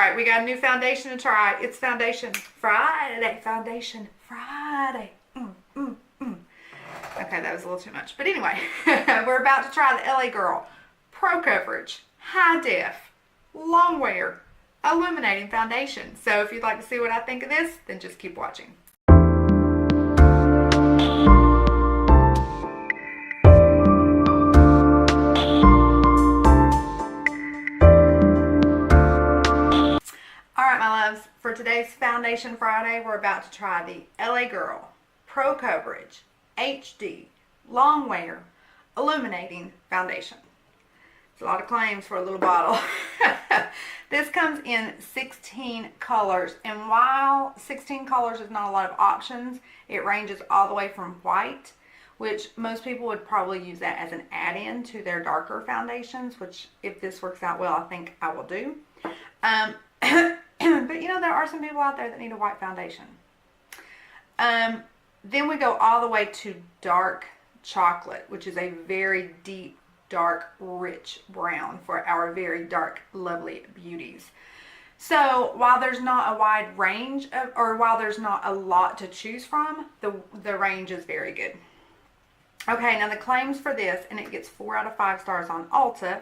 right, we got a new foundation to try. It's Foundation Friday. Foundation Friday. Okay, that was a little too much. But anyway, we're about to try the LA Girl Pro Coverage High Def Long Wear Illuminating Foundation. So if you'd like to see what I think of this, then just keep watching. Alright, my loves, for today's Foundation Friday, we're about to try the LA Girl Pro Coverage HD Long Wear Illuminating Foundation. It's a lot of claims for a little bottle. This comes in 16 colors, and while 16 colors is not a lot of options, it ranges all the way from white, which most people would probably use that as an add-in to their darker foundations, which if this works out well, I think I will do. But you know, there are some people out there that need a white foundation. Then we go all the way to dark chocolate, which is a very deep, dark, rich brown for our very dark, lovely beauties. So while there's not a wide range of, or while there's not a lot to choose from, the range is very good. Okay, now the claims for this, and it gets 4 out of 5 stars on Ulta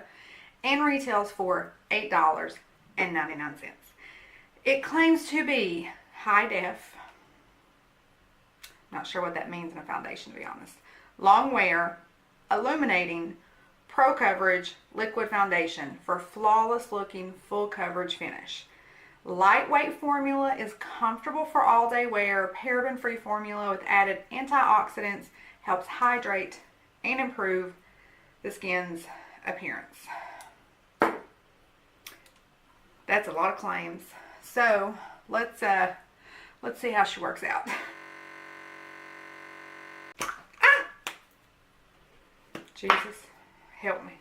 and retails for $8.99. It claims to be high def. Not sure what that means in a foundation, to be honest. Long wear, illuminating, pro coverage, liquid foundation for flawless looking full coverage finish. Lightweight formula is comfortable for all day wear. Paraben free formula with added antioxidants helps hydrate and improve the skin's appearance. That's a lot of claims. So let's see how she works out. Jesus, help me.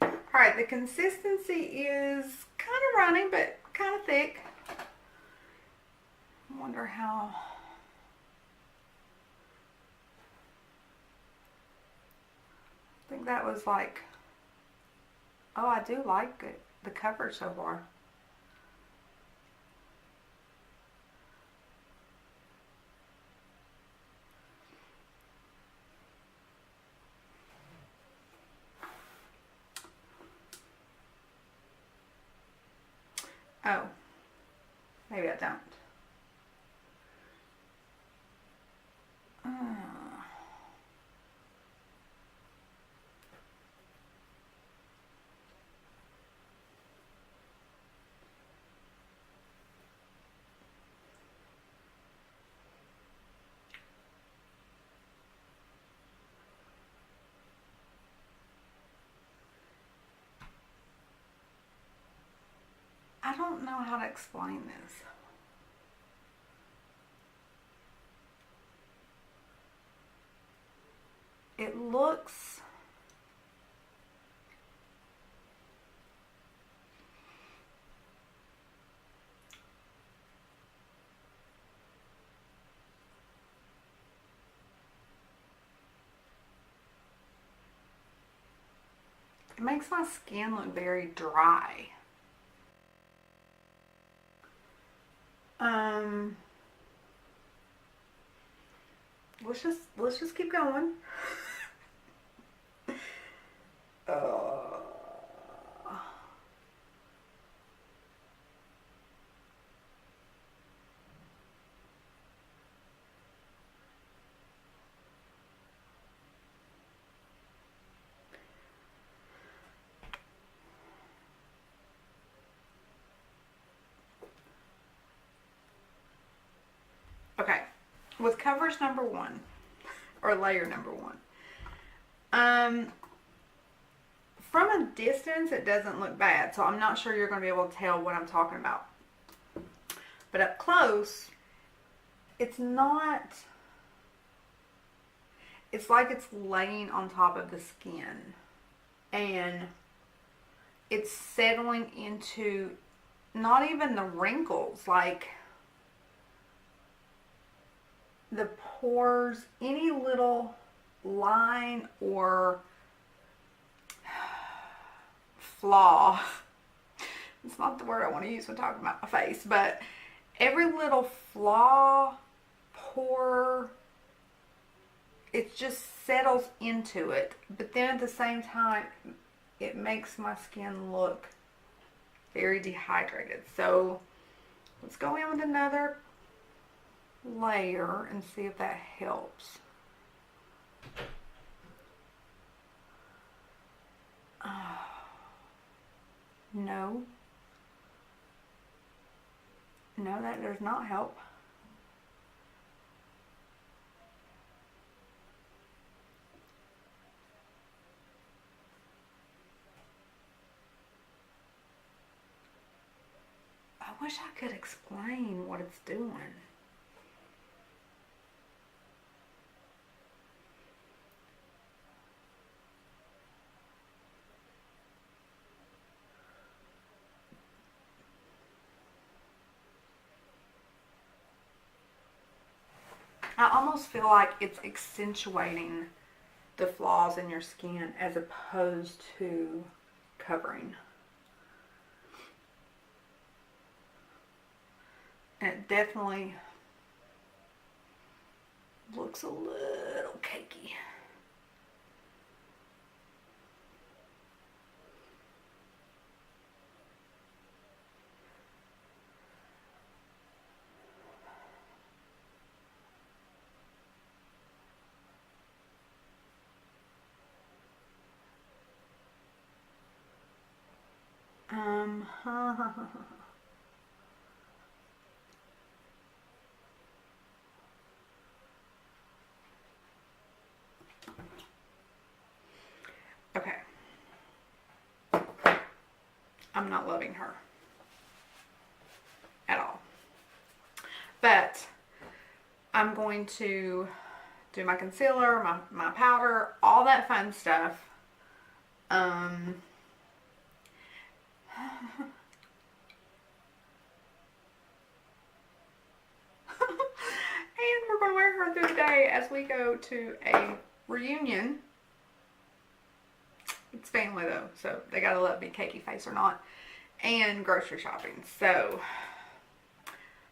Alright, the consistency is kind of runny, but kind of thick. I wonder how... I think that was like... Oh, I do like it, the coverage so far. Oh, maybe I don't. I don't know how to explain this. It looks... It makes my skin look very dry. Let's just keep going. Okay, with coverage number 1, or layer number 1, from a distance it doesn't look bad, so I'm not sure you're going to be able to tell what I'm talking about. But up close, it's not, it's like it's laying on top of the skin, and it's settling into not even the wrinkles, like the pores, any little line or flaw It's not the word I want to use when talking about my face, but every little flaw, pore, it just settles into it. But then at the same time, it makes my skin look very dehydrated. So let's go in with another layer and see if that helps. No. No, that does not help. I wish I could explain what it's doing. I almost feel like it's accentuating the flaws in your skin as opposed to covering. And it definitely looks a little cakey. Okay. I'm not loving her at all. But I'm going to do my concealer, my powder, all that fun stuff. And we're going to wear her through the day as we go to a reunion. It's family though, so they gotta let me cakey face or not. And grocery shopping. So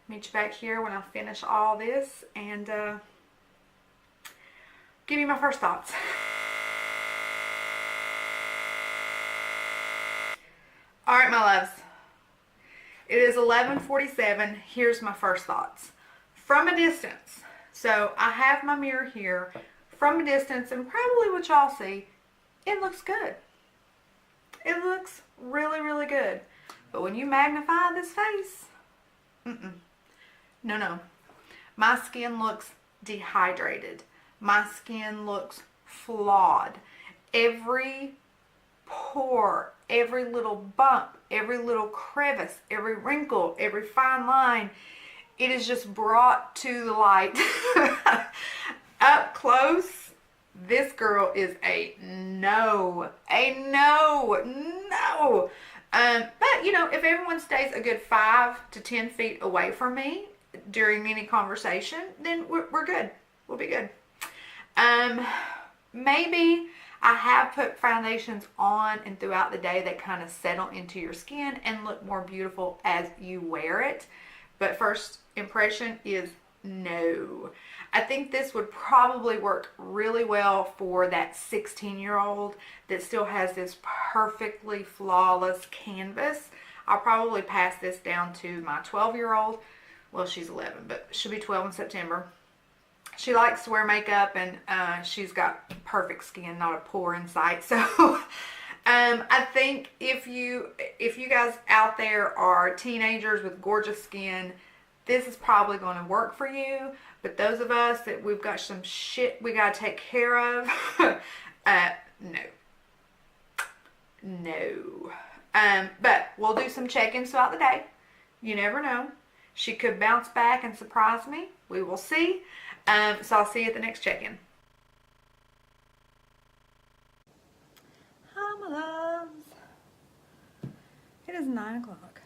meet you back here when I finish all this and give you my first thoughts. All right, my loves. It is 11:47. Here's my first thoughts. From a distance, so I have my mirror here. From a distance, and probably what y'all see, it looks good. It looks really, really good. But when you magnify this face, no. My skin looks dehydrated. My skin looks flawed. Every pore, every little bump, every little crevice, every wrinkle, every fine line, it is just brought to the light. Up close, this girl is a no. But, you know, if everyone stays a good 5 to 10 feet away from me during any conversation, then we're good. We'll be good. Maybe I have put foundations on and throughout the day that kind of settle into your skin and look more beautiful as you wear it. But first impression is no. I think this would probably work really well for that 16-year-old that still has this perfectly flawless canvas. I'll probably pass this down to my 12-year-old. Well, she's 11, but she'll be 12 in September. She likes to wear makeup, and she's got perfect skin, not a pore in sight. So I think if you guys out there are teenagers with gorgeous skin, this is probably going to work for you. But those of us that we've got some shit we got to take care of, no. But we'll do some check-ins throughout the day. You never know. She could bounce back and surprise me. We will see. So I'll see you at the next check-in. Hi, my loves. It is 9 o'clock.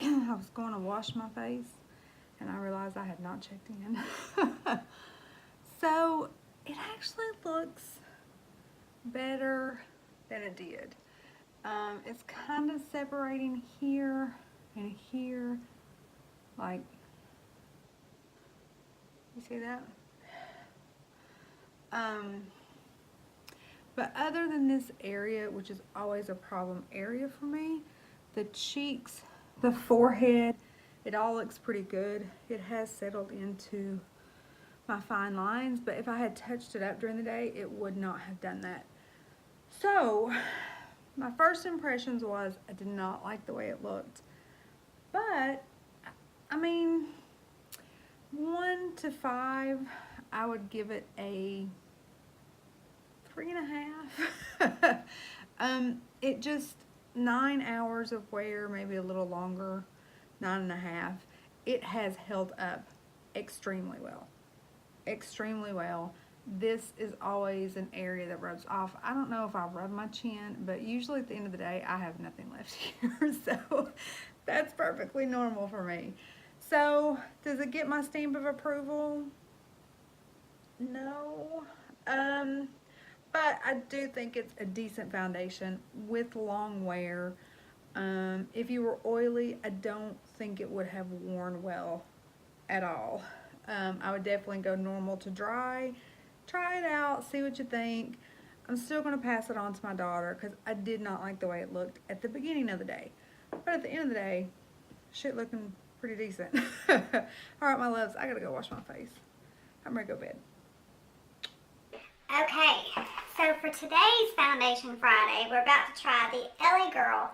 I was going to wash my face and I realized I had not checked in. So it actually looks better than it did. It's kind of separating here and here, like, you see that? But other than this area, which is always a problem area for me, the cheeks, the forehead, it all looks pretty good. It has settled into my fine lines, but if I had touched it up during the day, it would not have done that. So, my first impressions was I did not like the way it looked. But, I mean, 1 to 5, I would give it a 3.5. It just 9 hours of wear, maybe a little longer, 9.5. It has held up extremely well. Extremely well. This is always an area that rubs off. I don't know if I rub my chin, but usually at the end of the day, I have nothing left here. So that's perfectly normal for me. So does it get my stamp of approval? No. But I do think it's a decent foundation with long wear. If you were oily, I don't think it would have worn well at all. I would definitely go normal to dry. Try it out, see what you think. I'm still going to pass it on to my daughter because I did not like the way it looked at the beginning of the day. But at the end of the day, shit looking pretty decent. Alright, my loves, I gotta go wash my face. I'm ready to go to bed. Okay, so for today's Foundation Friday, we're about to try the LA Girl